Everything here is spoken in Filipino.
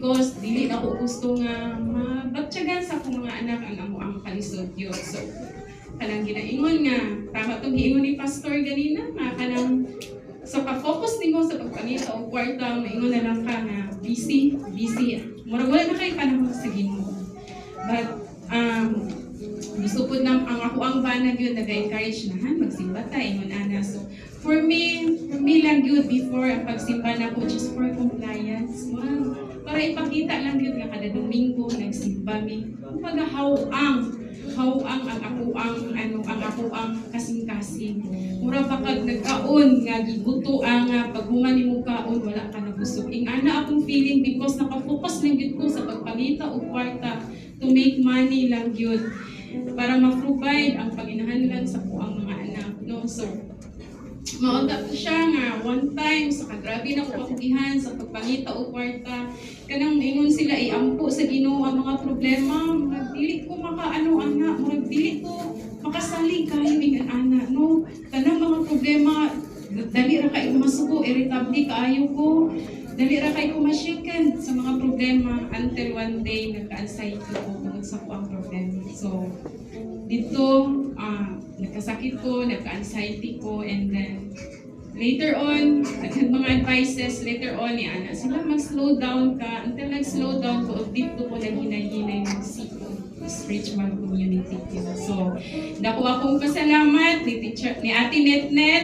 because dili na ko gusto nga mabatyagan sa akong mga anak ang amo ang kalisod yun. So, kanang ginaingon nga, tama itong giingon ni Pastor ganina, nga kanang so ka-focus nimo sa pagpangita o kwarta, maingon na lang ka nga busy. Murag wala na kayo panahon sa Ginoo. But, gusto po na ang ako ang banag yun, nag-encourage na magsimba tayo, ingon ana. So, for me lang yun before ang pagsimba na ko, just for compliance. Wow. Para ipakita lang yun nga kada Domingo, nagsimba mi. Kumbaga, hawang ang ako ang kasing-kasing. Mura pa kag nagkaon nga giguto ang paghuman nimo kaon wala ka nabusog. Ing ana akong feeling because naka-focus lang gyud ko sa pagpangita og kwarta to make money lang gyud para ma-provide ang panginahanlan sa kuang mga anak, no? So maunda ko siya nga one time sa kagrabe na ko kakugihan sa pagpangita o kwarta kanang ingon sila iampo sa Ginoo ang mga problema dili ko makaano ana dili ko makasali kayo ing ana no kanang mga problema dali ra kay masuko irritable kaayo ko dali ra kay ma-shaken sa mga problema until one day nagka-anxiety ko tungod sa kuang problema. So dito nagkasakit ko, nagka-anxiety ko, and then later on, mga advices later on ni Ana, sila mag-slow down ka, until nag-slow down ko, dito ko naghinay-hinay ng spiritual community. So, dako akong pasalamat ni Ate Netnet,